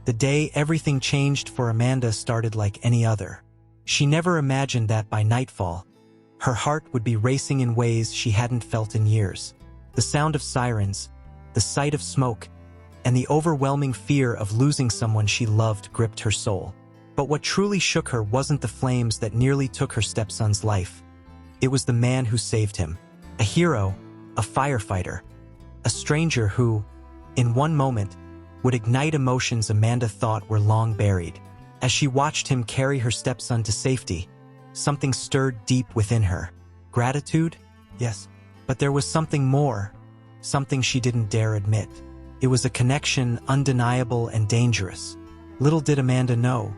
The day everything changed for Amanda started like any other. She never imagined that by nightfall, her heart would be racing in ways she hadn't felt in years. The sound of sirens, the sight of smoke, and the overwhelming fear of losing someone she loved gripped her soul. But what truly shook her wasn't the flames that nearly took her stepson's life. It was the man who saved him. A hero, a firefighter, a stranger who, in one moment, would ignite emotions Amanda thought were long buried. As she watched him carry her stepson to safety, something stirred deep within her. Gratitude? Yes. But there was something more, something she didn't dare admit. It was a connection undeniable and dangerous. Little did Amanda know,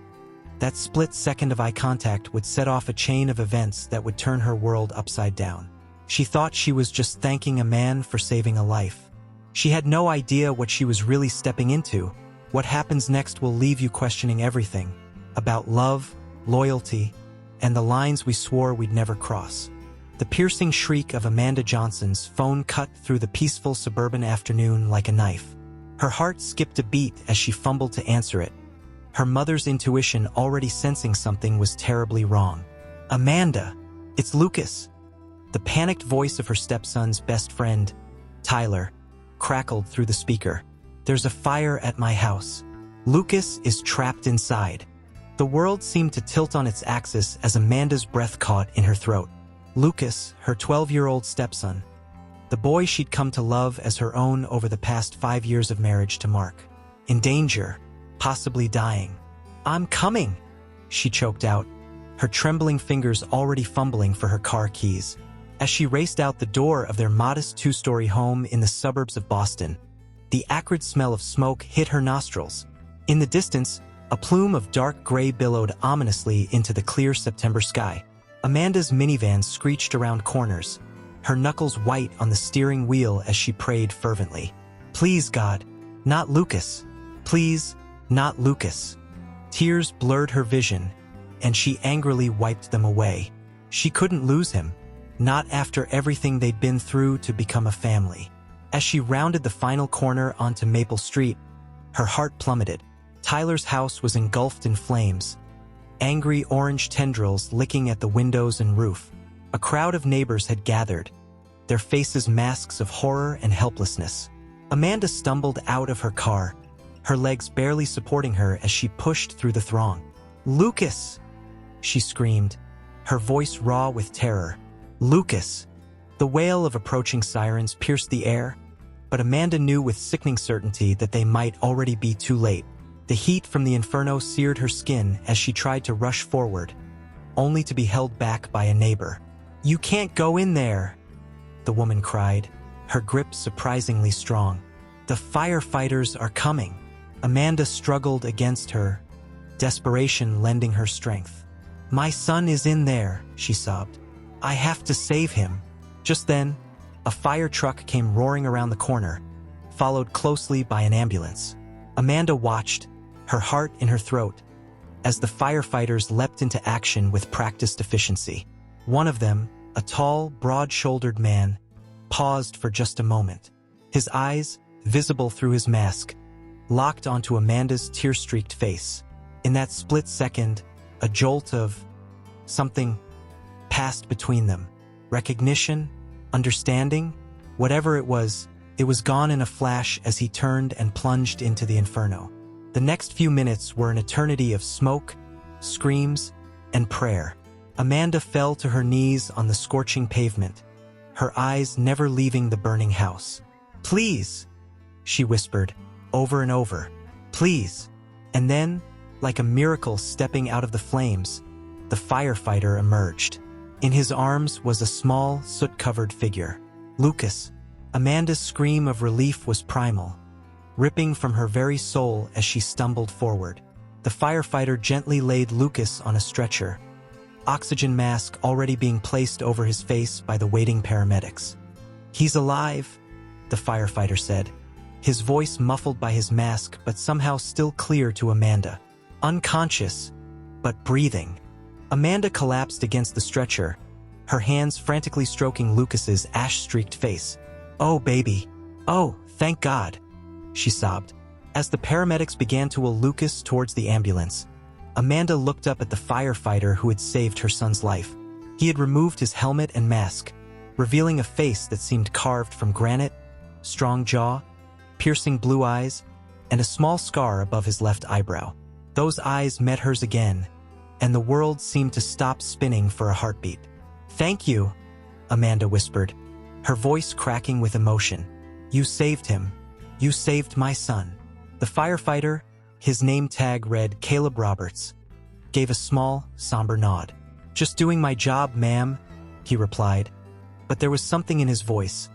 that split second of eye contact would set off a chain of events that would turn her world upside down. She thought she was just thanking a man for saving a life. She had no idea what she was really stepping into. What happens next will leave you questioning everything about love, loyalty, and the lines we swore we'd never cross. The piercing shriek of Amanda Johnson's phone cut through the peaceful suburban afternoon like a knife. Her heart skipped a beat as she fumbled to answer it. Her mother's intuition already sensing something was terribly wrong. "Amanda, it's Lucas." The panicked voice of her stepson's best friend, Tyler, crackled through the speaker. "There's a fire at my house. Lucas is trapped inside." The world seemed to tilt on its axis as Amanda's breath caught in her throat. Lucas, her 12-year-old stepson, the boy she'd come to love as her own over the past 5 years of marriage to Mark. In danger, possibly dying. "I'm coming," she choked out, her trembling fingers already fumbling for her car keys. As she raced out the door of their modest 2-story home in the suburbs of Boston, the acrid smell of smoke hit her nostrils. In the distance, a plume of dark gray billowed ominously into the clear September sky. Amanda's minivan screeched around corners, her knuckles white on the steering wheel as she prayed fervently. "Please, God, not Lucas. Please, not Lucas." Tears blurred her vision, and she angrily wiped them away. She couldn't lose him, not after everything they'd been through to become a family. As she rounded the final corner onto Maple Street, her heart plummeted. Tyler's house was engulfed in flames, angry orange tendrils licking at the windows and roof. A crowd of neighbors had gathered, their faces masks of horror and helplessness. Amanda stumbled out of her car, her legs barely supporting her as she pushed through the throng. "Lucas!" she screamed, her voice raw with terror. "Lucas!" The wail of approaching sirens pierced the air, but Amanda knew with sickening certainty that they might already be too late. The heat from the inferno seared her skin as she tried to rush forward, only to be held back by a neighbor. "You can't go in there," the woman cried, her grip surprisingly strong. "The firefighters are coming." Amanda struggled against her, desperation lending her strength. "My son is in there," she sobbed. "I have to save him." Just then, a fire truck came roaring around the corner, followed closely by an ambulance. Amanda watched, her heart in her throat, as the firefighters leapt into action with practiced efficiency. One of them, a tall, broad-shouldered man, paused for just a moment. His eyes, visible through his mask, locked onto Amanda's tear-streaked face. In that split second, a jolt of something passed between them. Recognition, understanding, whatever it was gone in a flash as he turned and plunged into the inferno. The next few minutes were an eternity of smoke, screams, and prayer. Amanda fell to her knees on the scorching pavement, her eyes never leaving the burning house. "Please," she whispered, over and over. "Please." And then, like a miracle stepping out of the flames, the firefighter emerged. In his arms was a small, soot-covered figure. Lucas. Amanda's scream of relief was primal, ripping from her very soul as she stumbled forward. The firefighter gently laid Lucas on a stretcher, oxygen mask already being placed over his face by the waiting paramedics. "He's alive," the firefighter said, his voice muffled by his mask but somehow still clear to Amanda. "Unconscious, but breathing." Amanda collapsed against the stretcher, her hands frantically stroking Lucas's ash-streaked face. "Oh, baby. Oh, thank God," she sobbed, As the paramedics began to wheel Lucas towards the ambulance, Amanda looked up at the firefighter who had saved her son's life. He had removed his helmet and mask, revealing a face that seemed carved from granite, strong jaw, piercing blue eyes, and a small scar above his left eyebrow. Those eyes met hers again, and the world seemed to stop spinning for a heartbeat. "Thank you," Amanda whispered, her voice cracking with emotion. "You saved him. You saved my son." The firefighter, his name tag read Caleb Roberts, gave a small, somber nod. "Just doing my job, ma'am," he replied. But there was something in his voice,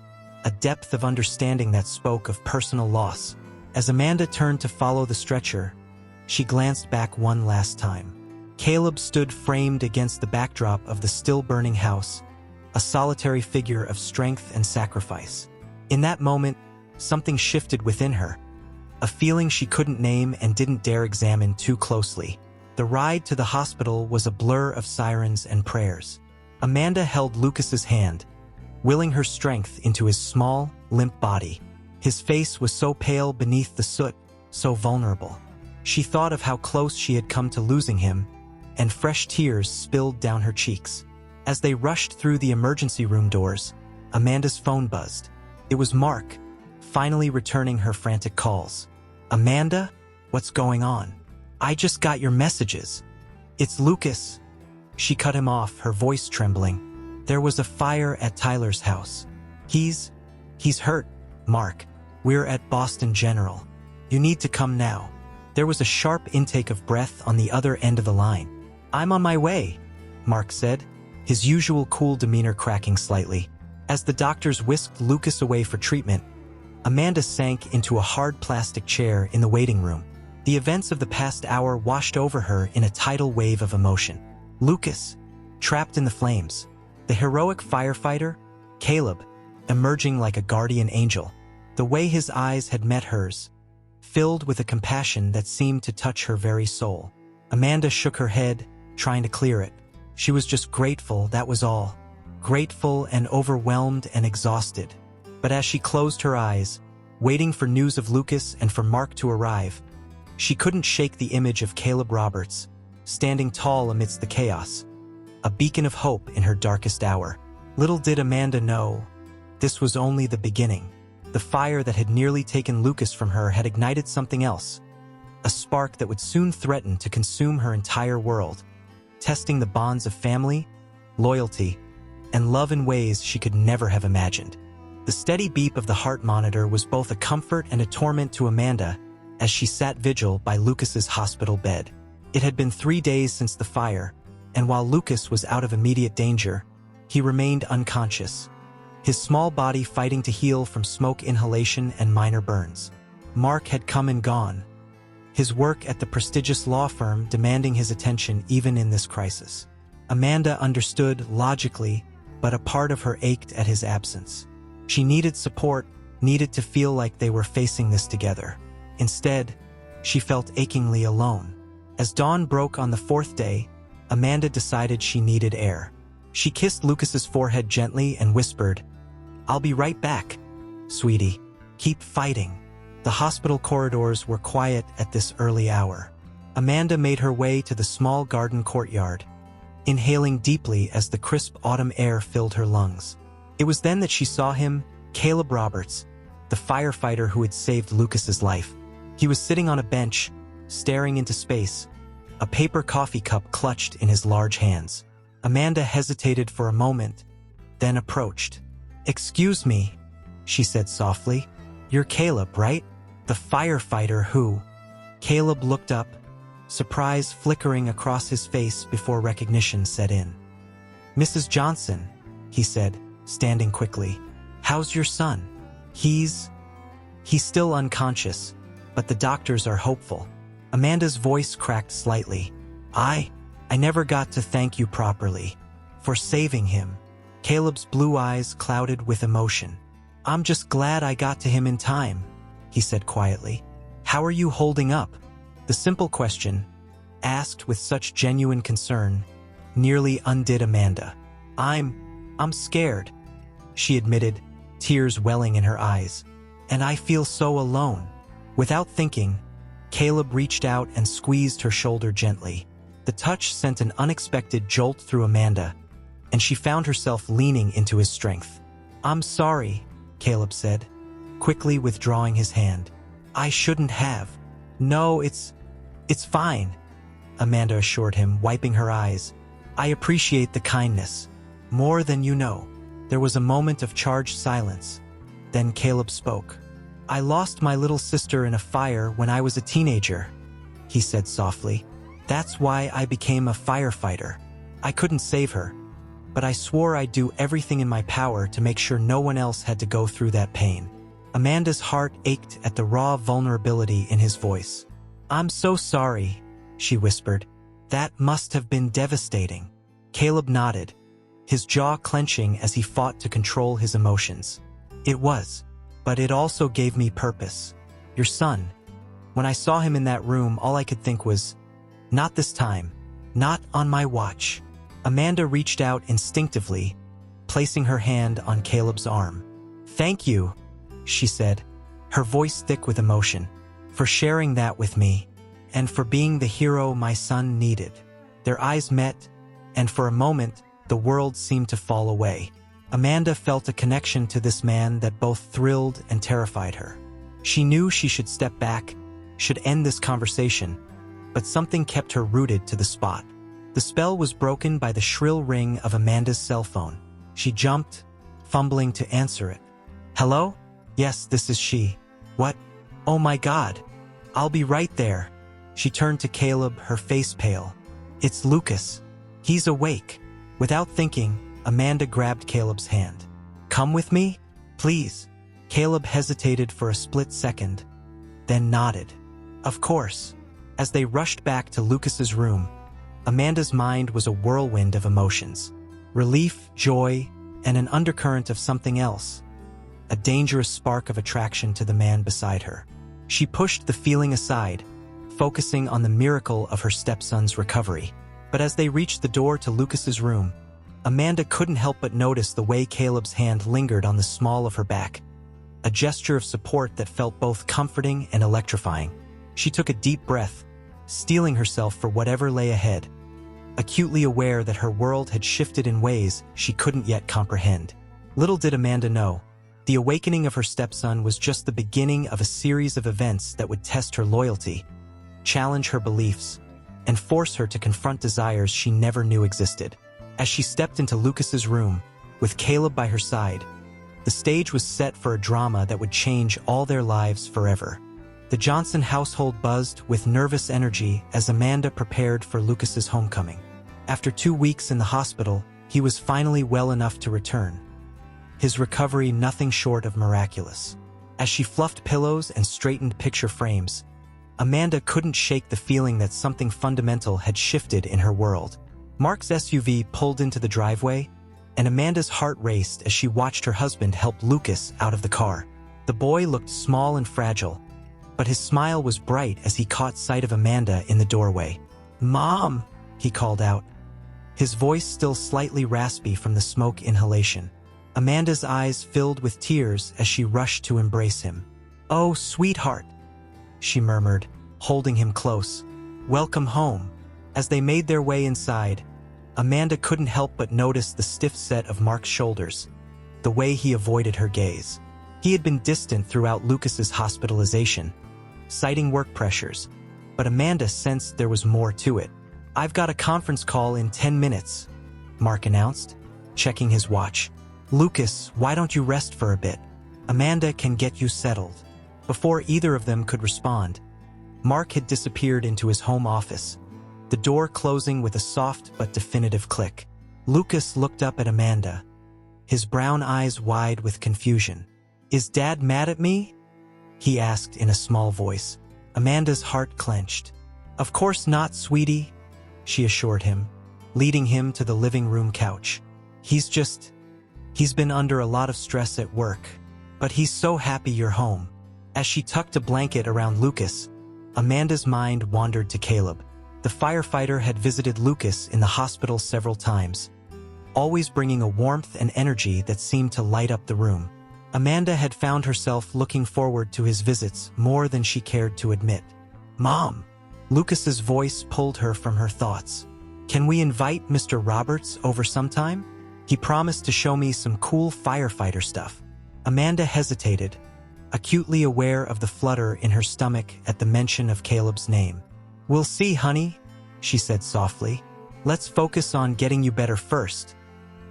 a depth of understanding that spoke of personal loss. As Amanda turned to follow the stretcher, she glanced back one last time. Caleb stood framed against the backdrop of the still-burning house, a solitary figure of strength and sacrifice. In that moment, something shifted within her, a feeling she couldn't name and didn't dare examine too closely. The ride to the hospital was a blur of sirens and prayers. Amanda held Lucas's hand, willing her strength into his small, limp body. His face was so pale beneath the soot, so vulnerable. She thought of how close she had come to losing him, and fresh tears spilled down her cheeks. As they rushed through the emergency room doors, Amanda's phone buzzed. It was Mark, finally returning her frantic calls. "Amanda? What's going on? I just got your messages." "It's Lucas." She cut him off, her voice trembling. "There was a fire at Tyler's house. He's hurt, Mark. We're at Boston General. You need to come now." There was a sharp intake of breath on the other end of the line. "I'm on my way," Mark said, his usual cool demeanor cracking slightly. As the doctors whisked Lucas away for treatment, Amanda sank into a hard plastic chair in the waiting room. The events of the past hour washed over her in a tidal wave of emotion. Lucas, trapped in the flames. The heroic firefighter, Caleb, emerging like a guardian angel. The way his eyes had met hers, filled with a compassion that seemed to touch her very soul. Amanda shook her head, trying to clear it. She was just grateful, that was all. Grateful and overwhelmed and exhausted. But as she closed her eyes, waiting for news of Lucas and for Mark to arrive, she couldn't shake the image of Caleb Roberts, standing tall amidst the chaos, a beacon of hope in her darkest hour. Little did Amanda know, this was only the beginning. The fire that had nearly taken Lucas from her had ignited something else, a spark that would soon threaten to consume her entire world, testing the bonds of family, loyalty, and love in ways she could never have imagined. The steady beep of the heart monitor was both a comfort and a torment to Amanda as she sat vigil by Lucas's hospital bed. It had been 3 days since the fire, and while Lucas was out of immediate danger, he remained unconscious, his small body fighting to heal from smoke inhalation and minor burns. Mark had come and gone, his work at the prestigious law firm demanding his attention even in this crisis. Amanda understood logically, but a part of her ached at his absence. She needed support, needed to feel like they were facing this together. Instead, she felt achingly alone. As dawn broke on the 4th day, Amanda decided she needed air. She kissed Lucas's forehead gently and whispered, "I'll be right back, sweetie. Keep fighting." The hospital corridors were quiet at this early hour. Amanda made her way to the small garden courtyard, inhaling deeply as the crisp autumn air filled her lungs. It was then that she saw him, Caleb Roberts, the firefighter who had saved Lucas's life. He was sitting on a bench, staring into space, a paper coffee cup clutched in his large hands. Amanda hesitated for a moment, then approached. "Excuse me," she said softly. "You're Caleb, right? The firefighter who—" Caleb looked up, surprise flickering across his face before recognition set in. "Mrs. Johnson," he said, standing quickly. "How's your son?" He's still unconscious, but the doctors are hopeful." Amanda's voice cracked slightly. I never got to thank you properly for saving him." Caleb's blue eyes clouded with emotion. "I'm just glad I got to him in time," he said quietly. "How are you holding up?" The simple question, asked with such genuine concern, nearly undid Amanda. I'm scared," she admitted, tears welling in her eyes. "And I feel so alone." Without thinking, Caleb reached out and squeezed her shoulder gently. The touch sent an unexpected jolt through Amanda, and she found herself leaning into his strength. "I'm sorry," Caleb said, quickly withdrawing his hand. "I shouldn't have." "No, it's fine," Amanda assured him, wiping her eyes. "I appreciate the kindness. More than you know." There was a moment of charged silence. Then Caleb spoke. "I lost my little sister in a fire when I was a teenager," he said softly. "That's why I became a firefighter. I couldn't save her, but I swore I'd do everything in my power to make sure no one else had to go through that pain." Amanda's heart ached at the raw vulnerability in his voice. "I'm so sorry," she whispered. "That must have been devastating." Caleb nodded, his jaw clenching as he fought to control his emotions. "It was, but it also gave me purpose. Your son. When I saw him in that room, all I could think was, not this time, not on my watch." Amanda reached out instinctively, placing her hand on Caleb's arm. "Thank you," she said, her voice thick with emotion, "for sharing that with me, and for being the hero my son needed." Their eyes met, and for a moment, the world seemed to fall away. Amanda felt a connection to this man that both thrilled and terrified her. She knew she should step back, should end this conversation, but something kept her rooted to the spot. The spell was broken by the shrill ring of Amanda's cell phone. She jumped, fumbling to answer it. "Hello? Yes, this is she. What? Oh my God. I'll be right there." She turned to Caleb, her face pale. "It's Lucas. He's awake." Without thinking, Amanda grabbed Caleb's hand. "Come with me? Please." Caleb hesitated for a split second, then nodded. "Of course." As they rushed back to Lucas's room, Amanda's mind was a whirlwind of emotions. Relief, joy, and an undercurrent of something else. A dangerous spark of attraction to the man beside her. She pushed the feeling aside, focusing on the miracle of her stepson's recovery. But as they reached the door to Lucas's room, Amanda couldn't help but notice the way Caleb's hand lingered on the small of her back, a gesture of support that felt both comforting and electrifying. She took a deep breath, steeling herself for whatever lay ahead, acutely aware that her world had shifted in ways she couldn't yet comprehend. Little did Amanda know, the awakening of her stepson was just the beginning of a series of events that would test her loyalty, challenge her beliefs, and force her to confront desires she never knew existed. As she stepped into Lucas's room, with Caleb by her side, the stage was set for a drama that would change all their lives forever. The Johnson household buzzed with nervous energy as Amanda prepared for Lucas's homecoming. After 2 weeks in the hospital, he was finally well enough to return. His recovery nothing short of miraculous. As she fluffed pillows and straightened picture frames, Amanda couldn't shake the feeling that something fundamental had shifted in her world. Mark's SUV pulled into the driveway, and Amanda's heart raced as she watched her husband help Lucas out of the car. The boy looked small and fragile, but his smile was bright as he caught sight of Amanda in the doorway. "Mom," he called out, his voice still slightly raspy from the smoke inhalation. Amanda's eyes filled with tears as she rushed to embrace him. "Oh, sweetheart," she murmured, holding him close. "Welcome home." As they made their way inside, Amanda couldn't help but notice the stiff set of Mark's shoulders, the way he avoided her gaze. He had been distant throughout Lucas's hospitalization, citing work pressures, but Amanda sensed there was more to it. "I've got a conference call in 10 minutes, Mark announced, checking his watch. "Lucas, why don't you rest for a bit? Amanda can get you settled." Before either of them could respond, Mark had disappeared into his home office, the door closing with a soft but definitive click. Lucas looked up at Amanda, his brown eyes wide with confusion. "Is Dad mad at me?" he asked in a small voice. Amanda's heart clenched. "Of course not, sweetie," she assured him, leading him to the living room couch. He's been under a lot of stress at work, but he's so happy you're home." As she tucked a blanket around Lucas, Amanda's mind wandered to Caleb. The firefighter had visited Lucas in the hospital several times, always bringing a warmth and energy that seemed to light up the room. Amanda had found herself looking forward to his visits more than she cared to admit. "Mom!" Lucas's voice pulled her from her thoughts. "Can we invite Mr. Roberts over sometime? He promised to show me some cool firefighter stuff." Amanda hesitated, acutely aware of the flutter in her stomach at the mention of Caleb's name. "We'll see, honey," she said softly. "Let's focus on getting you better first,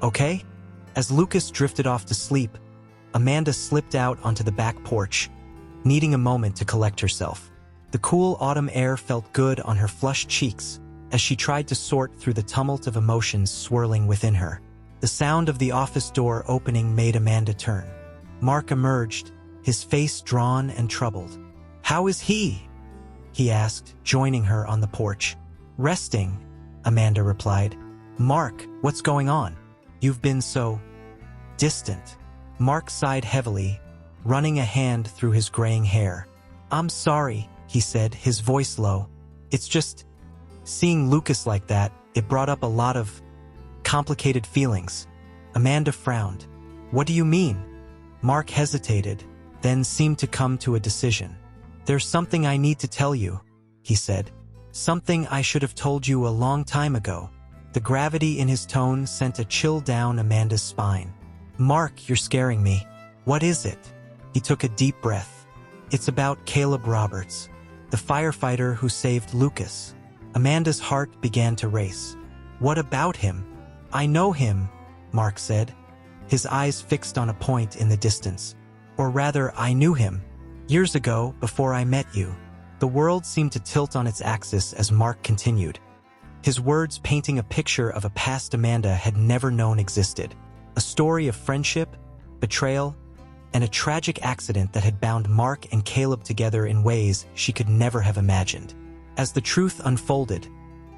okay?" As Lucas drifted off to sleep, Amanda slipped out onto the back porch, needing a moment to collect herself. The cool autumn air felt good on her flushed cheeks as she tried to sort through the tumult of emotions swirling within her. The sound of the office door opening made Amanda turn. Mark emerged, his face drawn and troubled. "How is he?" he asked, joining her on the porch. "Resting," Amanda replied. "Mark, what's going on? You've been so distant." Mark sighed heavily, running a hand through his graying hair. "I'm sorry," he said, his voice low. "It's just, seeing Lucas like that, it brought up a lot of complicated feelings." Amanda frowned. "What do you mean?" Mark hesitated, then seemed to come to a decision. "There's something I need to tell you," he said. "Something I should have told you a long time ago." The gravity in his tone sent a chill down Amanda's spine. "Mark, you're scaring me. What is it?" He took a deep breath. "It's about Caleb Roberts, the firefighter who saved Lucas." Amanda's heart began to race. "What about him?" "I know him," Mark said, his eyes fixed on a point in the distance. "Or rather, I knew him. Years ago, before I met you." The world seemed to tilt on its axis as Mark continued, his words painting a picture of a past Amanda had never known existed. A story of friendship, betrayal, and a tragic accident that had bound Mark and Caleb together in ways she could never have imagined. As the truth unfolded,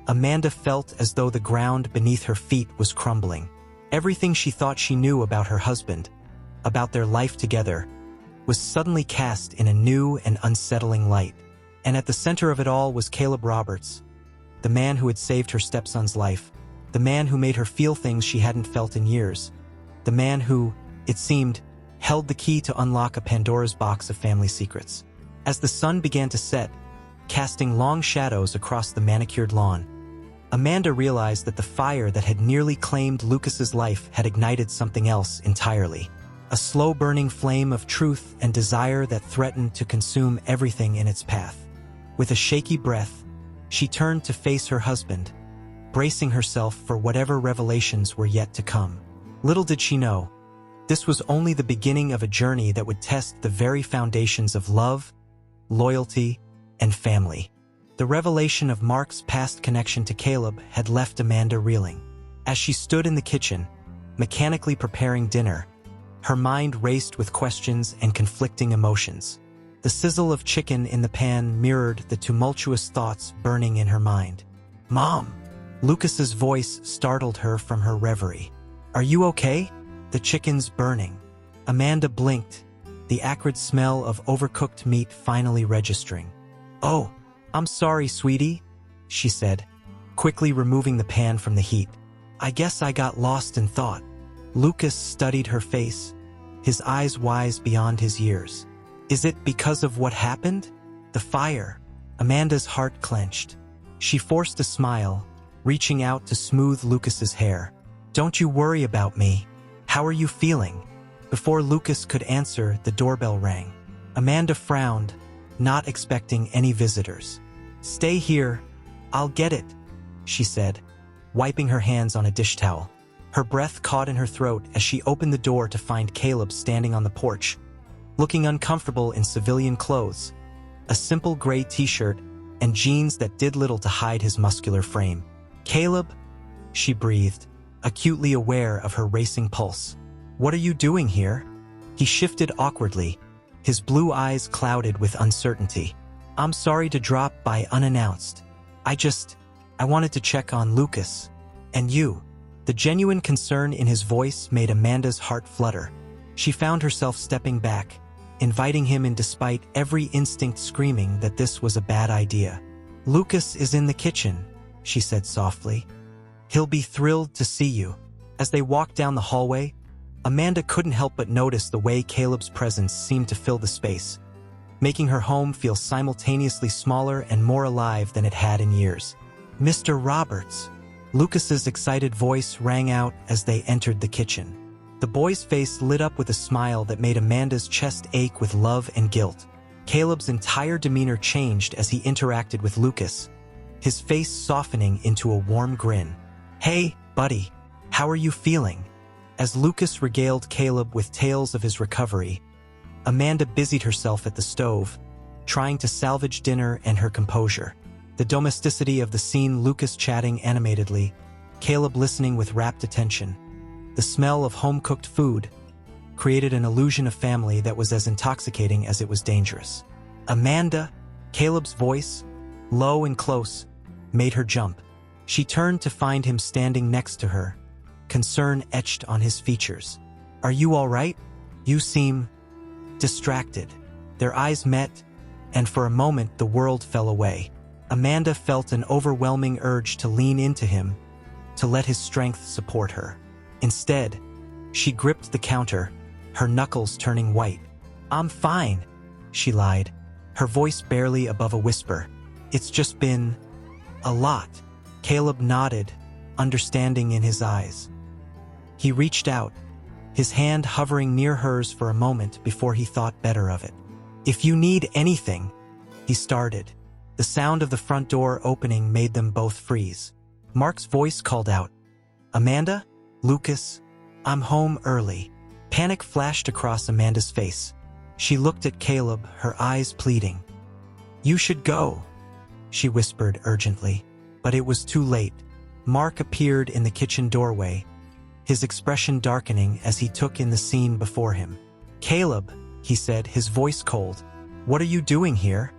Amanda felt as though the ground beneath her feet was crumbling. Everything she thought she knew about her husband, about their life together, was suddenly cast in a new and unsettling light. And at the center of it all was Caleb Roberts, the man who had saved her stepson's life, the man who made her feel things she hadn't felt in years, the man who, it seemed, held the key to unlock a Pandora's box of family secrets. As the sun began to set, casting long shadows across the manicured lawn, Amanda realized that the fire that had nearly claimed Lucas's life had ignited something else entirely. A slow-burning flame of truth and desire that threatened to consume everything in its path. With a shaky breath, she turned to face her husband, bracing herself for whatever revelations were yet to come. Little did she know, this was only the beginning of a journey that would test the very foundations of love, loyalty, and family. The revelation of Mark's past connection to Caleb had left Amanda reeling. As she stood in the kitchen, mechanically preparing dinner, her mind raced with questions and conflicting emotions. The sizzle of chicken in the pan mirrored the tumultuous thoughts burning in her mind. "Mom!" Lucas's voice startled her from her reverie. "Are you okay?" "The chicken's burning." Amanda blinked, the acrid smell of overcooked meat finally registering. "Oh, I'm sorry, sweetie," she said, quickly removing the pan from the heat. "I guess I got lost in thought." Lucas studied her face, his eyes wise beyond his years. "Is it because of what happened? The fire?" Amanda's heart clenched. She forced a smile, reaching out to smooth Lucas's hair. "Don't you worry about me. How are you feeling?" Before Lucas could answer, the doorbell rang. Amanda frowned, not expecting any visitors. "Stay here. I'll get it," she said, wiping her hands on a dish towel. Her breath caught in her throat as she opened the door to find Caleb standing on the porch, looking uncomfortable in civilian clothes, a simple gray t-shirt and jeans that did little to hide his muscular frame. "Caleb," she breathed, acutely aware of her racing pulse. "What are you doing here?" He shifted awkwardly, his blue eyes clouded with uncertainty. "I'm sorry to drop by unannounced. I wanted to check on Lucas. And you." The genuine concern in his voice made Amanda's heart flutter. She found herself stepping back, inviting him in despite every instinct screaming that this was a bad idea. "Lucas is in the kitchen," she said softly. "He'll be thrilled to see you." As they walked down the hallway, Amanda couldn't help but notice the way Caleb's presence seemed to fill the space, making her home feel simultaneously smaller and more alive than it had in years. "Mr. Roberts!" Lucas's excited voice rang out as they entered the kitchen. The boy's face lit up with a smile that made Amanda's chest ache with love and guilt. Caleb's entire demeanor changed as he interacted with Lucas, his face softening into a warm grin. "Hey, buddy, how are you feeling?" As Lucas regaled Caleb with tales of his recovery, Amanda busied herself at the stove, trying to salvage dinner and her composure. The domesticity of the scene, Lucas chatting animatedly, Caleb listening with rapt attention. The smell of home-cooked food created an illusion of family that was as intoxicating as it was dangerous. "Amanda," Caleb's voice, low and close, made her jump. She turned to find him standing next to her, concern etched on his features. "Are you all right? You seem distracted." Their eyes met, and for a moment the world fell away. Amanda felt an overwhelming urge to lean into him, to let his strength support her. Instead, she gripped the counter, her knuckles turning white. "I'm fine," she lied, her voice barely above a whisper. "It's just been a lot." Caleb nodded, understanding in his eyes. He reached out, his hand hovering near hers for a moment before he thought better of it. "If you need anything," he started. The sound of the front door opening made them both freeze. Mark's voice called out, "Amanda? Lucas? I'm home early." Panic flashed across Amanda's face. She looked at Caleb, her eyes pleading. "You should go," she whispered urgently. But it was too late. Mark appeared in the kitchen doorway, his expression darkening as he took in the scene before him. "Caleb," he said, his voice cold, "what are you doing here?"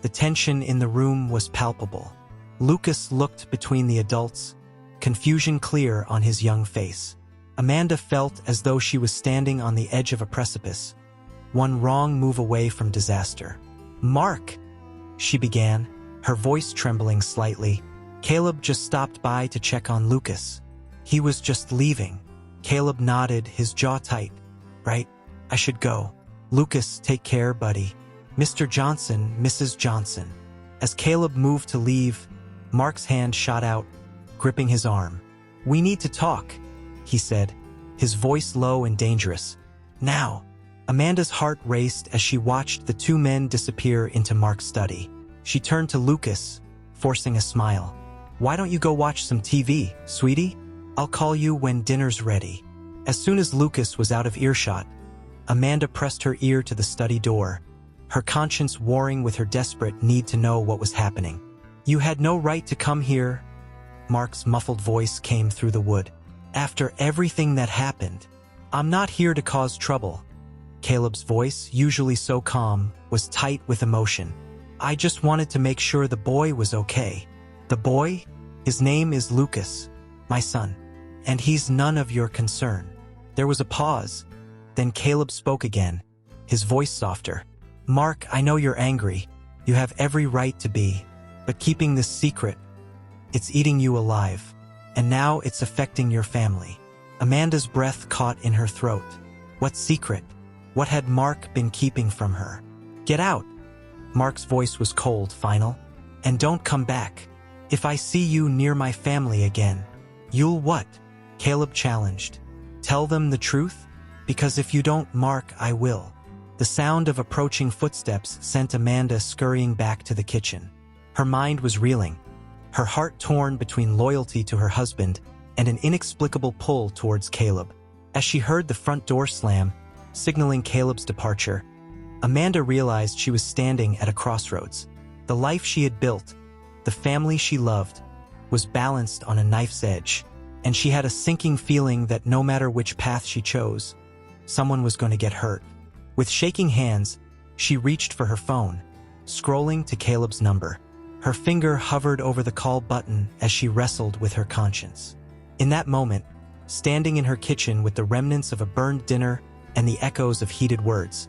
The tension in the room was palpable. Lucas looked between the adults, confusion clear on his young face. Amanda felt as though she was standing on the edge of a precipice, one wrong move away from disaster. "Mark," she began, her voice trembling slightly. "Caleb just stopped by to check on Lucas. He was just leaving." Caleb nodded, his jaw tight. "Right, I should go." "Lucas, take care, buddy." "Mr. Johnson, Mrs. Johnson." As Caleb moved to leave, Mark's hand shot out, gripping his arm. "We need to talk," he said, his voice low and dangerous. "Now." Amanda's heart raced as she watched the two men disappear into Mark's study. She turned to Lucas, forcing a smile. "Why don't you go watch some TV, sweetie? I'll call you when dinner's ready." As soon as Lucas was out of earshot, Amanda pressed her ear to the study door, her conscience warring with her desperate need to know what was happening. "You had no right to come here," Mark's muffled voice came through the wood. "After everything that happened." "I'm not here to cause trouble." Caleb's voice, usually so calm, was tight with emotion. "I just wanted to make sure the boy was okay." "The boy? His name is Lucas, my son, and he's none of your concern." There was a pause. Then Caleb spoke again, his voice softer. "Mark, I know you're angry. You have every right to be. But keeping this secret, it's eating you alive. And now it's affecting your family." Amanda's breath caught in her throat. What secret? What had Mark been keeping from her? "Get out." Mark's voice was cold, final. "And don't come back. If I see you near my family again." "You'll what?" Caleb challenged. "Tell them the truth? Because if you don't, Mark, I will." The sound of approaching footsteps sent Amanda scurrying back to the kitchen. Her mind was reeling, her heart torn between loyalty to her husband and an inexplicable pull towards Caleb. As she heard the front door slam, signaling Caleb's departure, Amanda realized she was standing at a crossroads. The life she had built, the family she loved, was balanced on a knife's edge, and she had a sinking feeling that no matter which path she chose, someone was going to get hurt. With shaking hands, she reached for her phone, scrolling to Caleb's number. Her finger hovered over the call button as she wrestled with her conscience. In that moment, standing in her kitchen with the remnants of a burned dinner and the echoes of heated words,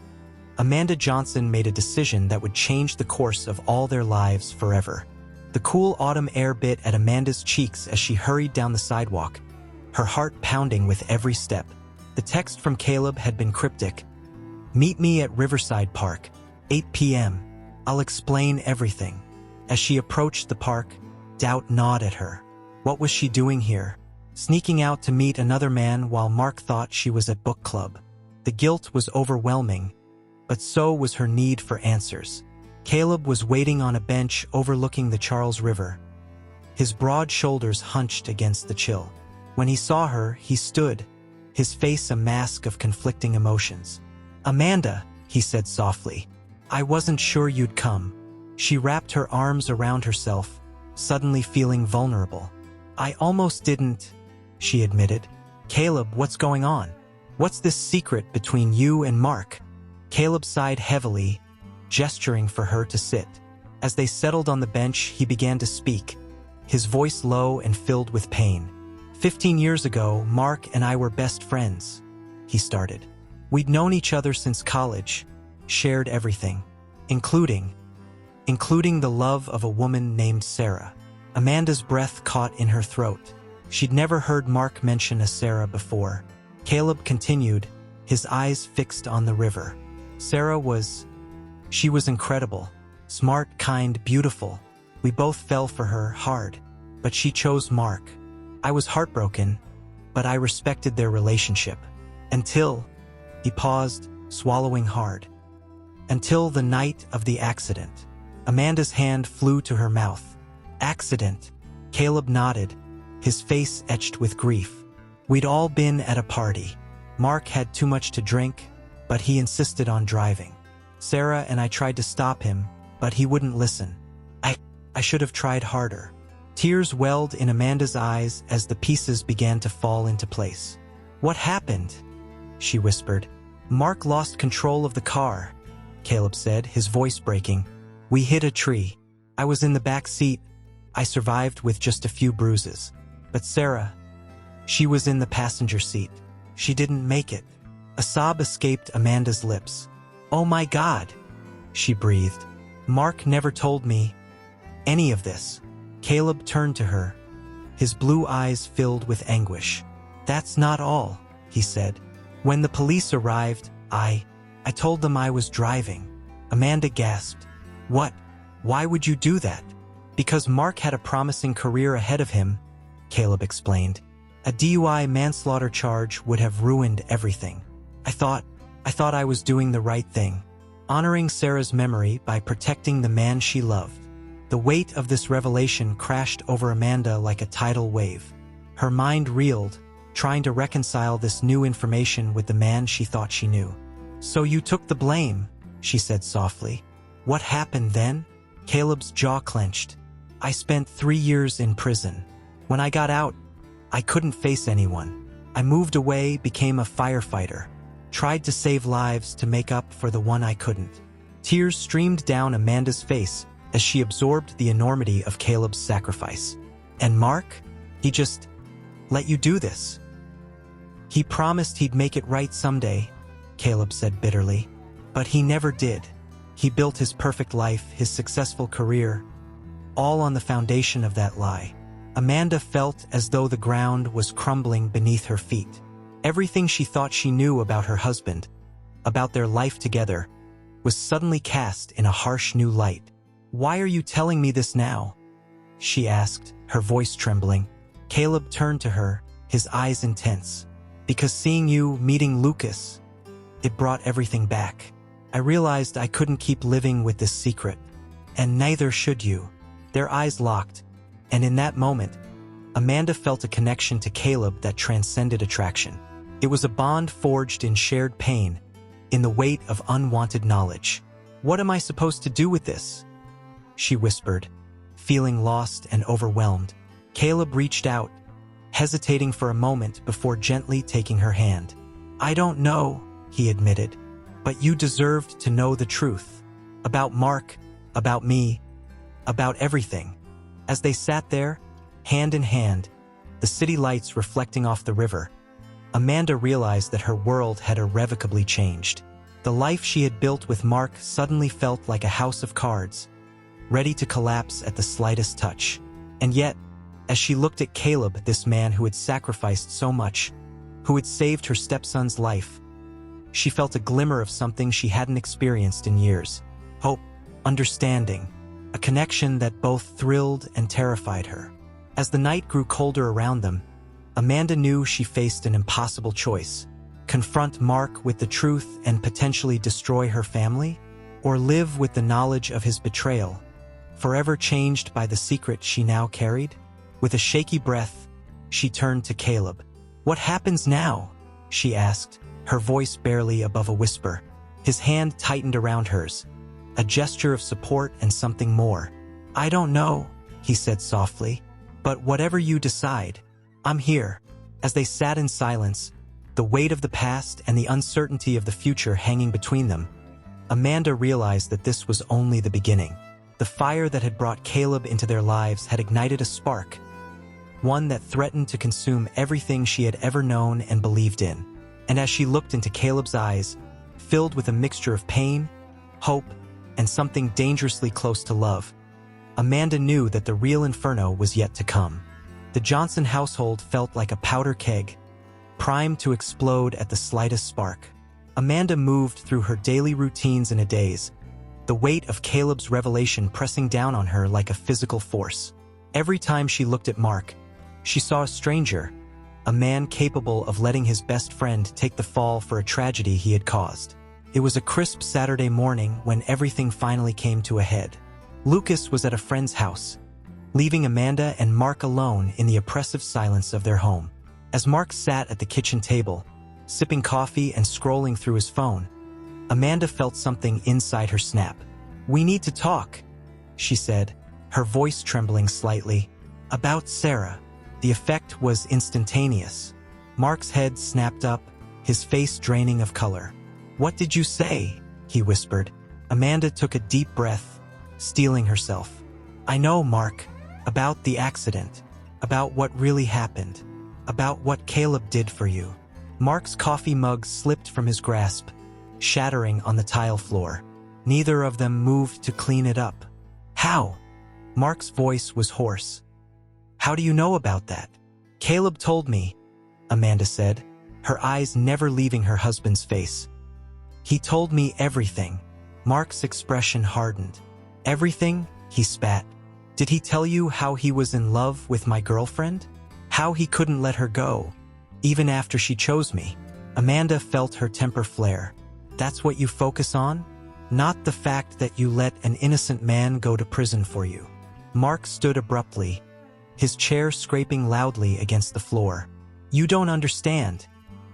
Amanda Johnson made a decision that would change the course of all their lives forever. The cool autumn air bit at Amanda's cheeks as she hurried down the sidewalk, her heart pounding with every step. The text from Caleb had been cryptic. "Meet me at Riverside Park, 8 p.m. I'll explain everything." As she approached the park, doubt gnawed at her. What was she doing here? Sneaking out to meet another man while Mark thought she was at book club. The guilt was overwhelming, but so was her need for answers. Caleb was waiting on a bench overlooking the Charles River, his broad shoulders hunched against the chill. When he saw her, he stood, his face a mask of conflicting emotions. "Amanda," he said softly, "I wasn't sure you'd come." She wrapped her arms around herself, suddenly feeling vulnerable. "I almost didn't," she admitted. "Caleb, what's going on? What's this secret between you and Mark?" Caleb sighed heavily, gesturing for her to sit. As they settled on the bench, he began to speak, his voice low and filled with pain. 15 years ago, Mark and I were best friends," he started. "We'd known each other since college, shared everything, including the love of a woman named Sarah." Amanda's breath caught in her throat. She'd never heard Mark mention a Sarah before. Caleb continued, his eyes fixed on the river. She was incredible. Smart, kind, beautiful. We both fell for her hard. But she chose Mark. I was heartbroken, but I respected their relationship. Until, he paused, swallowing hard. Until the night of the accident. Amanda's hand flew to her mouth. "Accident?" Caleb nodded, his face etched with grief. "We'd all been at a party. Mark had too much to drink, but he insisted on driving. Sarah and I tried to stop him, but he wouldn't listen. I should have tried harder." Tears welled in Amanda's eyes as the pieces began to fall into place. "What happened?" she whispered. "Mark lost control of the car," Caleb said, his voice breaking. "We hit a tree. I was in the back seat. I survived with just a few bruises. But Sarah, she was in the passenger seat. She didn't make it." A sob escaped Amanda's lips. "Oh my God," she breathed. "Mark never told me any of this." Caleb turned to her, his blue eyes filled with anguish. "That's not all," he said. "When the police arrived, I told them I was driving." Amanda gasped. "What? Why would you do that?" "Because Mark had a promising career ahead of him," Caleb explained. "A DUI manslaughter charge would have ruined everything. I thought I was doing the right thing, honoring Sarah's memory by protecting the man she loved." The weight of this revelation crashed over Amanda like a tidal wave. Her mind reeled, trying to reconcile this new information with the man she thought she knew. "So you took the blame," she said softly. "What happened then?" Caleb's jaw clenched. "I spent 3 years in prison. When I got out, I couldn't face anyone. I moved away, became a firefighter, tried to save lives to make up for the one I couldn't." Tears streamed down Amanda's face as she absorbed the enormity of Caleb's sacrifice. "And Mark? He just let you do this?" "He promised he'd make it right someday," Caleb said bitterly. "But he never did. He built his perfect life, his successful career, all on the foundation of that lie." Amanda felt as though the ground was crumbling beneath her feet. Everything she thought she knew about her husband, about their life together, was suddenly cast in a harsh new light. "Why are you telling me this now?" she asked, her voice trembling. Caleb turned to her, his eyes intense. "Because seeing you, meeting Lucas, it brought everything back. I realized I couldn't keep living with this secret, and neither should you." Their eyes locked, and in that moment, Amanda felt a connection to Caleb that transcended attraction. It was a bond forged in shared pain, in the weight of unwanted knowledge. "What am I supposed to do with this?" she whispered, feeling lost and overwhelmed. Caleb reached out, hesitating for a moment before gently taking her hand. "I don't know," he admitted, "but you deserved to know the truth. About Mark, about me, about everything." As they sat there, hand in hand, the city lights reflecting off the river, Amanda realized that her world had irrevocably changed. The life she had built with Mark suddenly felt like a house of cards, ready to collapse at the slightest touch. And yet, as she looked at Caleb, this man who had sacrificed so much, who had saved her stepson's life. She felt a glimmer of something she hadn't experienced in years. Hope, understanding, a connection that both thrilled and terrified her. As the night grew colder around them, Amanda knew she faced an impossible choice: confront Mark with the truth and potentially destroy her family, or live with the knowledge of his betrayal, forever changed by the secret she now carried. With a shaky breath, she turned to Caleb. "What happens now?" she asked, her voice barely above a whisper. His hand tightened around hers, a gesture of support and something more. "I don't know," he said softly, "but whatever you decide, I'm here." As they sat in silence, the weight of the past and the uncertainty of the future hanging between them, Amanda realized that this was only the beginning. The fire that had brought Caleb into their lives had ignited a spark, one that threatened to consume everything she had ever known and believed in. And as she looked into Caleb's eyes, filled with a mixture of pain, hope, and something dangerously close to love, Amanda knew that the real inferno was yet to come. The Johnson household felt like a powder keg, primed to explode at the slightest spark. Amanda moved through her daily routines in a daze, the weight of Caleb's revelation pressing down on her like a physical force. Every time she looked at Mark, she saw a stranger, a man capable of letting his best friend take the fall for a tragedy he had caused. It was a crisp Saturday morning when everything finally came to a head. Lucas was at a friend's house, leaving Amanda and Mark alone in the oppressive silence of their home. As Mark sat at the kitchen table, sipping coffee and scrolling through his phone, Amanda felt something inside her snap. "We need to talk," she said, her voice trembling slightly. "About Sarah." The effect was instantaneous. Mark's head snapped up, his face draining of color. "What did you say?" he whispered. Amanda took a deep breath, steeling herself. "I know, Mark. About the accident. About what really happened. About what Caleb did for you." Mark's coffee mug slipped from his grasp, shattering on the tile floor. Neither of them moved to clean it up. "How?" Mark's voice was hoarse. "How do you know about that?" "Caleb told me," Amanda said, her eyes never leaving her husband's face. "He told me everything." Mark's expression hardened. "Everything?" he spat. "Did he tell you how he was in love with my girlfriend? How he couldn't let her go, even after she chose me?" Amanda felt her temper flare. "That's what you focus on? Not the fact that you let an innocent man go to prison for you." Mark stood abruptly, his chair scraping loudly against the floor. "You don't understand,"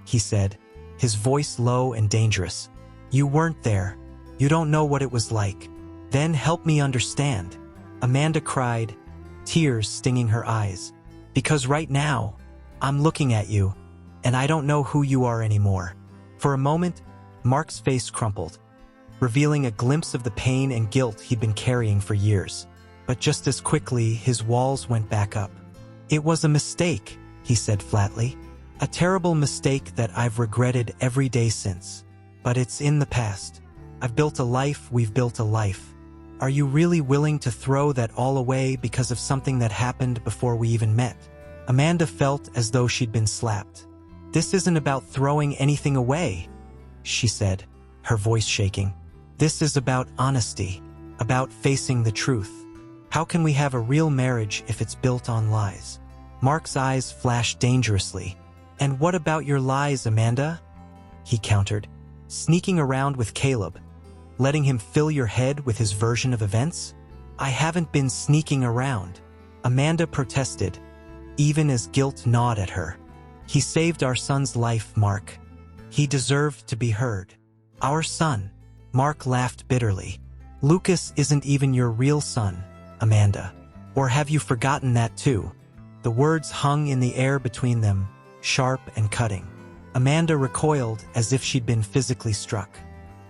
he said, his voice low and dangerous. "You weren't there. You don't know what it was like." "Then help me understand," Amanda cried, tears stinging her eyes. "Because right now, I'm looking at you, and I don't know who you are anymore." For a moment, Mark's face crumpled, revealing a glimpse of the pain and guilt he'd been carrying for years. But just as quickly, his walls went back up. "It was a mistake," he said flatly. "A terrible mistake that I've regretted every day since. But it's in the past. I've built a life, we've built a life. Are you really willing to throw that all away because of something that happened before we even met?" Amanda felt as though she'd been slapped. "This isn't about throwing anything away," she said, her voice shaking. "This is about honesty, about facing the truth. How can we have a real marriage if it's built on lies?" Mark's eyes flashed dangerously. "And what about your lies, Amanda?" he countered, "sneaking around with Caleb, letting him fill your head with his version of events?" "I haven't been sneaking around," Amanda protested, even as guilt gnawed at her. "He saved our son's life, Mark. He deserved to be heard." "Our son?" Mark laughed bitterly. "Lucas isn't even your real son, Amanda. Or have you forgotten that too?" The words hung in the air between them, sharp and cutting. Amanda recoiled as if she'd been physically struck.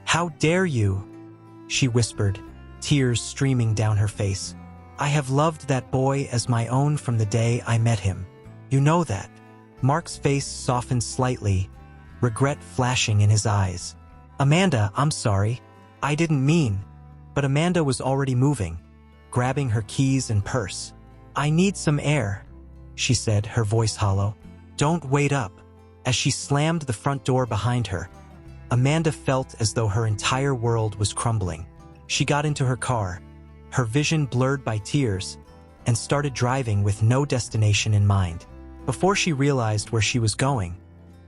"How dare you?" she whispered, tears streaming down her face. "I have loved that boy as my own from the day I met him. You know that." Mark's face softened slightly, regret flashing in his eyes. "Amanda, I'm sorry. I didn't mean." But Amanda was already moving, grabbing her keys and purse. "I need some air," she said, her voice hollow. "Don't wait up." As she slammed the front door behind her, Amanda felt as though her entire world was crumbling. She got into her car, her vision blurred by tears, and started driving with no destination in mind. Before she realized where she was going,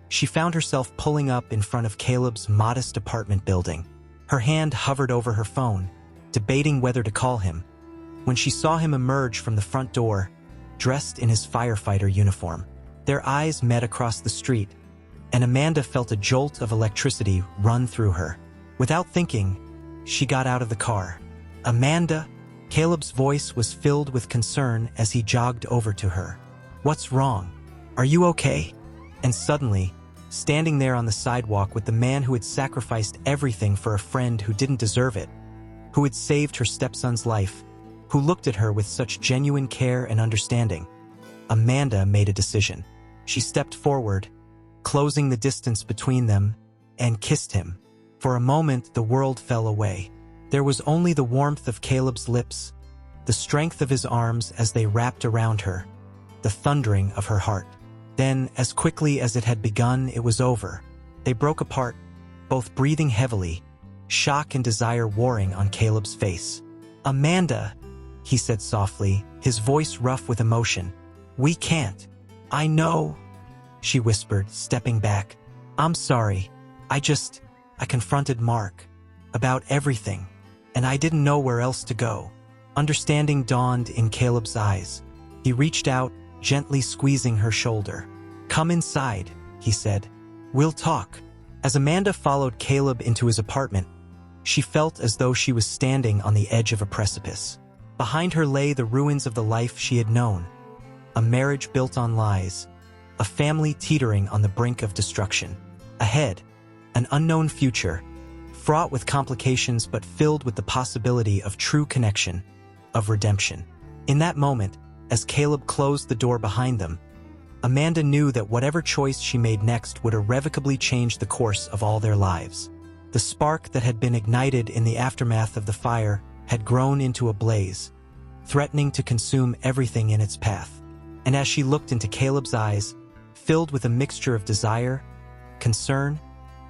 she found herself pulling up in front of Caleb's modest apartment building. Her hand hovered over her phone, debating whether to call him, when she saw him emerge from the front door, dressed in his firefighter uniform. Their eyes met across the street, and Amanda felt a jolt of electricity run through her. Without thinking, she got out of the car. "Amanda?" Caleb's voice was filled with concern as he jogged over to her. "What's wrong? Are you okay?" And suddenly, standing there on the sidewalk with the man who had sacrificed everything for a friend who didn't deserve it, who had saved her stepson's life, who looked at her with such genuine care and understanding, Amanda made a decision. She stepped forward, closing the distance between them, and kissed him. For a moment, the world fell away. There was only the warmth of Caleb's lips, the strength of his arms as they wrapped around her, the thundering of her heart. Then, as quickly as it had begun, it was over. They broke apart, both breathing heavily, shock and desire warring on Caleb's face. "Amanda," he said softly, his voice rough with emotion. "We can't." "I know," she whispered, stepping back. "I'm sorry. I confronted Mark about everything, and I didn't know where else to go." Understanding dawned in Caleb's eyes. He reached out, gently squeezing her shoulder. "Come inside," he said. "We'll talk." As Amanda followed Caleb into his apartment, she felt as though she was standing on the edge of a precipice. Behind her lay the ruins of the life she had known, a marriage built on lies, a family teetering on the brink of destruction. Ahead, an unknown future, fraught with complications but filled with the possibility of true connection, of redemption. In that moment, as Caleb closed the door behind them, Amanda knew that whatever choice she made next would irrevocably change the course of all their lives. The spark that had been ignited in the aftermath of the fire had grown into a blaze, threatening to consume everything in its path. And as she looked into Caleb's eyes, filled with a mixture of desire, concern,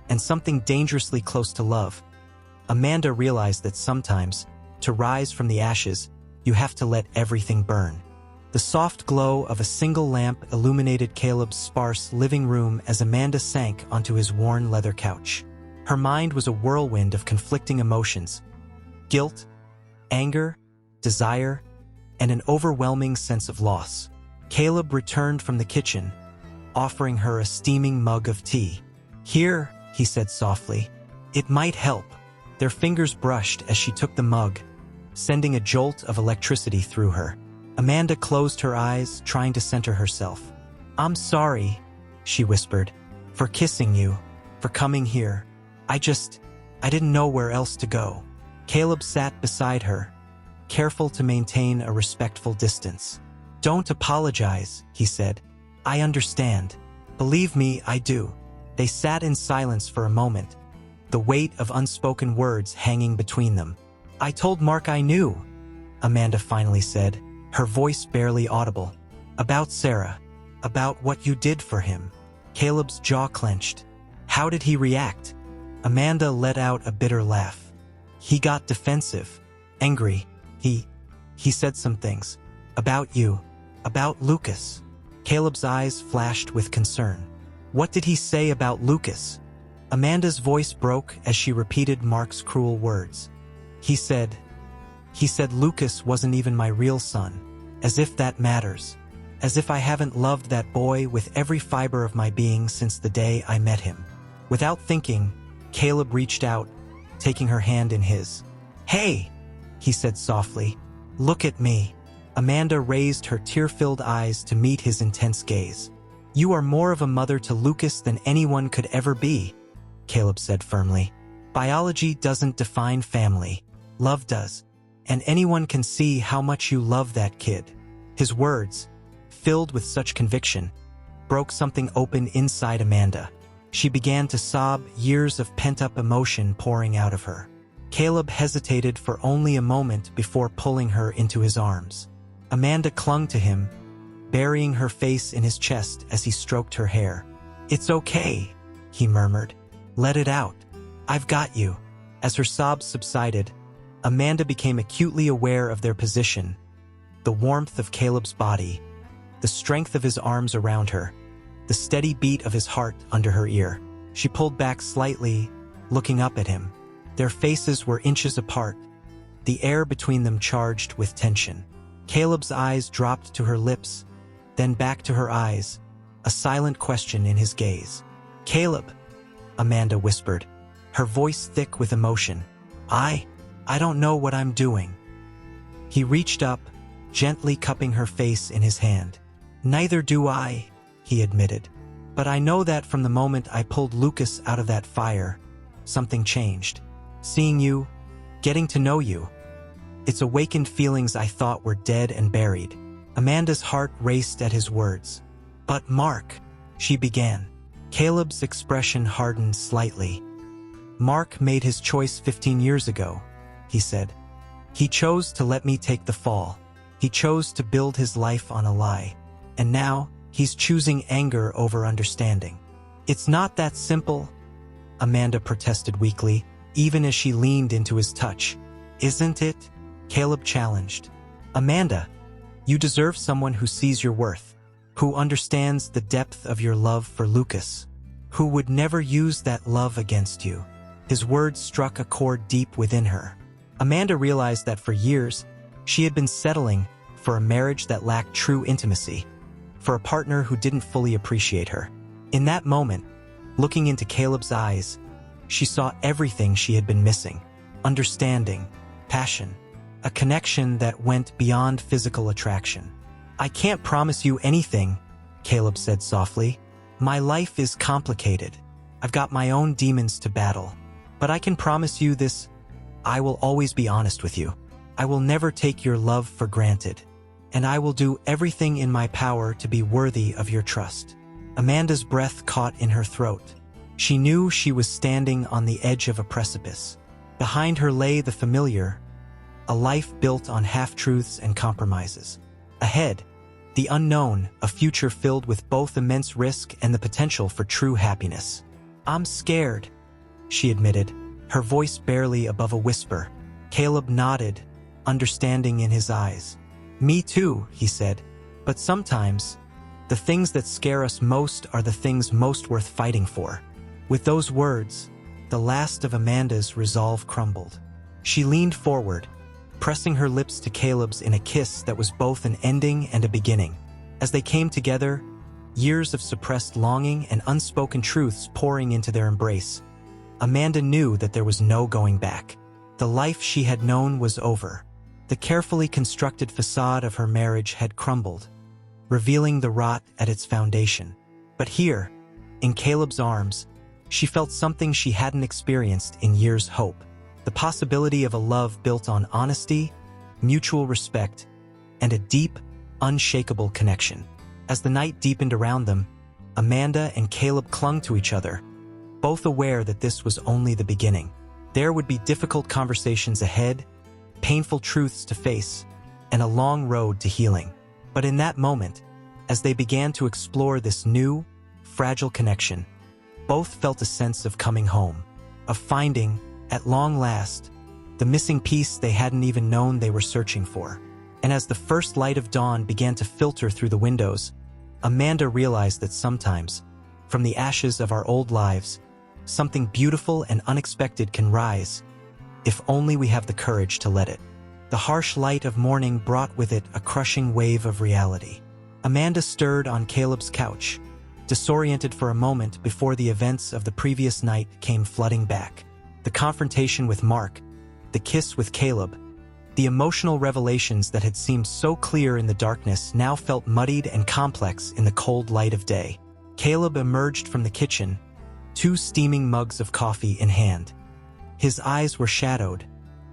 and something dangerously close to love, Amanda realized that sometimes, to rise from the ashes, you have to let everything burn. The soft glow of a single lamp illuminated Caleb's sparse living room as Amanda sank onto his worn leather couch. Her mind was a whirlwind of conflicting emotions: guilt, anger, desire, and an overwhelming sense of loss. Caleb returned from the kitchen, offering her a steaming mug of tea. "Here," he said softly. "It might help." Their fingers brushed as she took the mug, sending a jolt of electricity through her. Amanda closed her eyes, trying to center herself. "I'm sorry," she whispered, "for kissing you, for coming here. I didn't know where else to go." Caleb sat beside her, careful to maintain a respectful distance. "Don't apologize," he said. "I understand. Believe me, I do." They sat in silence for a moment, the weight of unspoken words hanging between them. "I told Mark I knew," Amanda finally said, her voice barely audible. "About Sarah, about what you did for him." Caleb's jaw clenched. How did he react? Amanda let out a bitter laugh. "He got defensive, angry. He said some things. About you, about Lucas." Caleb's eyes flashed with concern. "What did he say about Lucas?" Amanda's voice broke as she repeated Mark's cruel words. He said Lucas wasn't even my real son. As if that matters. As if I haven't loved that boy with every fiber of my being since the day I met him." Without thinking, Caleb reached out, taking her hand in his. "Hey," he said softly, "look at me." Amanda raised her tear-filled eyes to meet his intense gaze. "You are more of a mother to Lucas than anyone could ever be," Caleb said firmly. "Biology doesn't define family. Love does. And anyone can see how much you love that kid." His words, filled with such conviction, broke something open inside Amanda. She began to sob, years of pent-up emotion pouring out of her. Caleb hesitated for only a moment before pulling her into his arms. Amanda clung to him, burying her face in his chest as he stroked her hair. "It's okay," he murmured. "Let it out. I've got you." As her sobs subsided, Amanda became acutely aware of their position, the warmth of Caleb's body, the strength of his arms around her, the steady beat of his heart under her ear. She pulled back slightly, looking up at him. Their faces were inches apart, the air between them charged with tension. Caleb's eyes dropped to her lips, then back to her eyes, a silent question in his gaze. "Caleb," Amanda whispered, her voice thick with emotion. I don't know what I'm doing." He reached up, gently cupping her face in his hand. "Neither do I," he admitted. "But I know that from the moment I pulled Lucas out of that fire, something changed. Seeing you, getting to know you. It's awakened feelings I thought were dead and buried." Amanda's heart raced at his words. "But Mark," she began. Caleb's expression hardened slightly. "Mark made his choice 15 years ago," he said. "He chose to let me take the fall. He chose to build his life on a lie. And now, he's choosing anger over understanding." "It's not that simple," Amanda protested weakly, even as she leaned into his touch. "Isn't it?" Caleb challenged. "Amanda, you deserve someone who sees your worth, who understands the depth of your love for Lucas, who would never use that love against you." His words struck a chord deep within her. Amanda realized that for years, she had been settling for a marriage that lacked true intimacy, for a partner who didn't fully appreciate her. In that moment, looking into Caleb's eyes, she saw everything she had been missing: understanding, passion, a connection that went beyond physical attraction. "I can't promise you anything," Caleb said softly. "My life is complicated. I've got my own demons to battle. But I can promise you this: I will always be honest with you. I will never take your love for granted. And I will do everything in my power to be worthy of your trust." Amanda's breath caught in her throat. She knew she was standing on the edge of a precipice. Behind her lay the familiar, a life built on half-truths and compromises. Ahead, the unknown, a future filled with both immense risk and the potential for true happiness. "I'm scared," she admitted, her voice barely above a whisper. Caleb nodded, understanding in his eyes. "Me too," he said. "But sometimes, the things that scare us most are the things most worth fighting for." With those words, the last of Amanda's resolve crumbled. She leaned forward, pressing her lips to Caleb's in a kiss that was both an ending and a beginning. As they came together, years of suppressed longing and unspoken truths pouring into their embrace, Amanda knew that there was no going back. The life she had known was over. The carefully constructed facade of her marriage had crumbled, revealing the rot at its foundation. But here, in Caleb's arms, she felt something she hadn't experienced in years: hope. The possibility of a love built on honesty, mutual respect, and a deep, unshakable connection. As the night deepened around them, Amanda and Caleb clung to each other, both aware that this was only the beginning. There would be difficult conversations ahead, painful truths to face, and a long road to healing. But in that moment, as they began to explore this new, fragile connection, both felt a sense of coming home, of finding, at long last, the missing piece they hadn't even known they were searching for. And as the first light of dawn began to filter through the windows, Amanda realized that sometimes, from the ashes of our old lives, something beautiful and unexpected can rise, if only we have the courage to let it. The harsh light of morning brought with it a crushing wave of reality. Amanda stirred on Caleb's couch, disoriented for a moment before the events of the previous night came flooding back. The confrontation with Mark, the kiss with Caleb, the emotional revelations that had seemed so clear in the darkness now felt muddied and complex in the cold light of day. Caleb emerged from the kitchen, 2 steaming mugs of coffee in hand. His eyes were shadowed,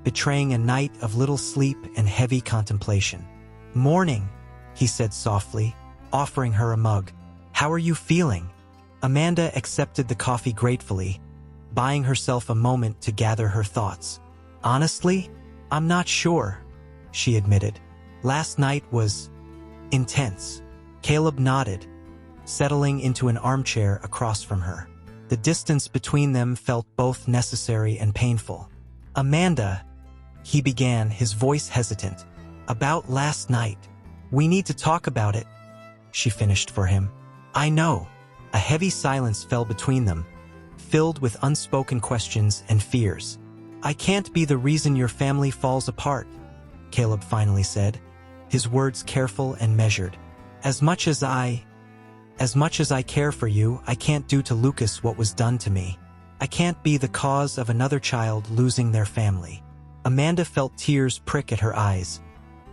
betraying a night of little sleep and heavy contemplation. "Morning," he said softly, offering her a mug. "How are you feeling?" Amanda accepted the coffee gratefully, buying herself a moment to gather her thoughts. "Honestly, I'm not sure," she admitted. "Last night was intense." Caleb nodded, settling into an armchair across from her. The distance between them felt both necessary and painful. "Amanda," he began, his voice hesitant. "About last night. We need to talk about it," she finished for him. "I know." A heavy silence fell between them, filled with unspoken questions and fears. "I can't be the reason your family falls apart," Caleb finally said, his words careful and measured. As much as I care for you, I can't do to Lucas what was done to me. I can't be the cause of another child losing their family." Amanda felt tears prick at her eyes,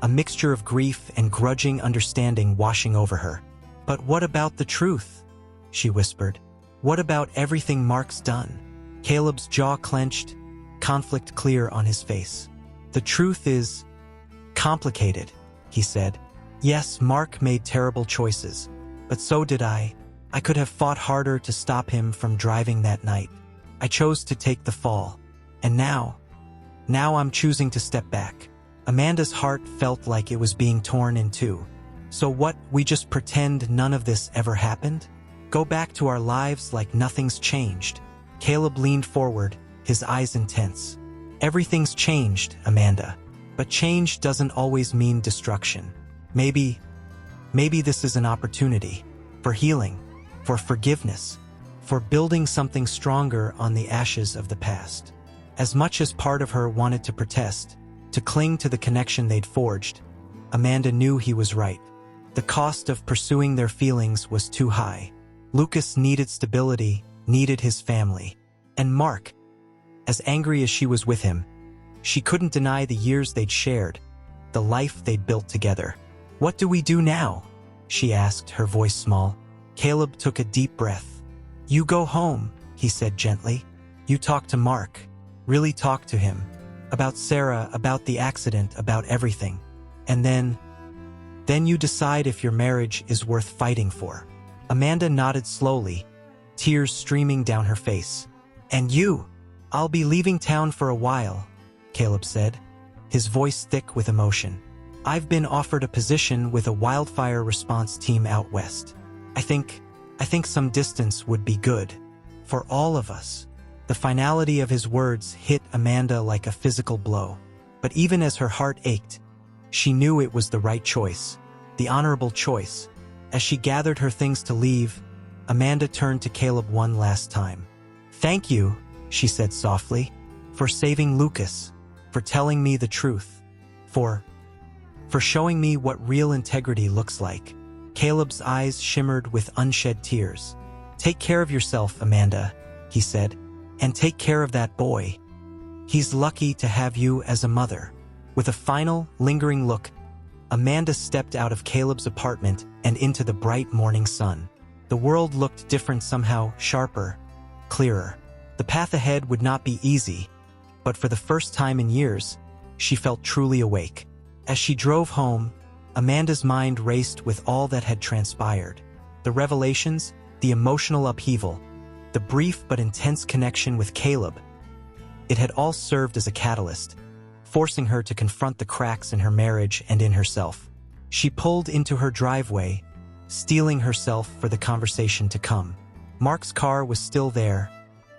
a mixture of grief and grudging understanding washing over her. "But what about the truth?" she whispered. "What about everything Mark's done?" Caleb's jaw clenched, conflict clear on his face. "The truth is complicated," he said. "Yes, Mark made terrible choices, but so did I. I could have fought harder to stop him from driving that night. I chose to take the fall. And now I'm choosing to step back." Amanda's heart felt like it was being torn in two. "So what, we just pretend none of this ever happened? Go back to our lives like nothing's changed?" Caleb leaned forward, his eyes intense. "Everything's changed, Amanda. But change doesn't always mean destruction. Maybe this is an opportunity for healing, for forgiveness, for building something stronger on the ashes of the past." As much as part of her wanted to protest, to cling to the connection they'd forged, Amanda knew he was right. The cost of pursuing their feelings was too high. Lucas needed stability, needed his family. And Mark, as angry as she was with him, she couldn't deny the years they'd shared, the life they'd built together. "What do we do now?" she asked, her voice small. Caleb took a deep breath. "You go home," he said gently. "You talk to Mark. Really talk to him. About Sarah, about the accident, about everything. And then you decide if your marriage is worth fighting for." Amanda nodded slowly, tears streaming down her face. "And you?" "I'll be leaving town for a while," Caleb said, his voice thick with emotion. "I've been offered a position with a wildfire response team out west. I think some distance would be good. For all of us." The finality of his words hit Amanda like a physical blow. But even as her heart ached, she knew it was the right choice, the honorable choice. As she gathered her things to leave, Amanda turned to Caleb one last time. "Thank you," she said softly, "for saving Lucas, for telling me the truth, for showing me what real integrity looks like." Caleb's eyes shimmered with unshed tears. "Take care of yourself, Amanda," he said, "and take care of that boy. He's lucky to have you as a mother." With a final, lingering look, Amanda stepped out of Caleb's apartment and into the bright morning sun. The world looked different somehow, sharper, clearer. The path ahead would not be easy, but for the first time in years, she felt truly awake. As she drove home, Amanda's mind raced with all that had transpired. The revelations, the emotional upheaval, the brief but intense connection with Caleb. It had all served as a catalyst, forcing her to confront the cracks in her marriage and in herself. She pulled into her driveway, steeling herself for the conversation to come. Mark's car was still there,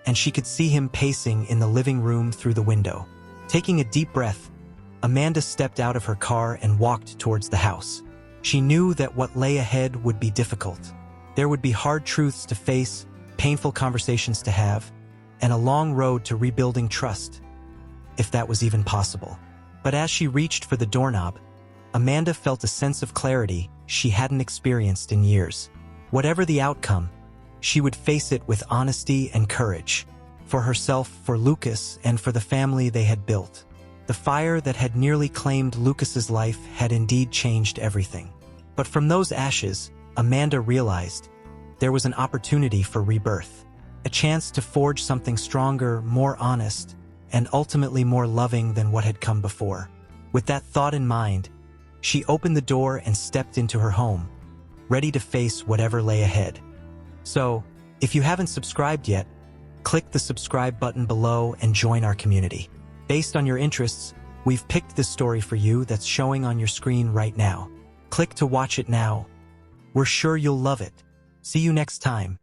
and she could see him pacing in the living room through the window. Taking a deep breath, Amanda stepped out of her car and walked towards the house. She knew that what lay ahead would be difficult. There would be hard truths to face, painful conversations to have, and a long road to rebuilding trust, if that was even possible. But as she reached for the doorknob, Amanda felt a sense of clarity she hadn't experienced in years. Whatever the outcome, she would face it with honesty and courage. For herself, for Lucas, and for the family they had built. The fire that had nearly claimed Lucas's life had indeed changed everything. But from those ashes, Amanda realized there was an opportunity for rebirth. A chance to forge something stronger, more honest, and ultimately more loving than what had come before. With that thought in mind, she opened the door and stepped into her home, ready to face whatever lay ahead. So, if you haven't subscribed yet, click the subscribe button below and join our community. Based on your interests, we've picked this story for you that's showing on your screen right now. Click to watch it now. We're sure you'll love it. See you next time.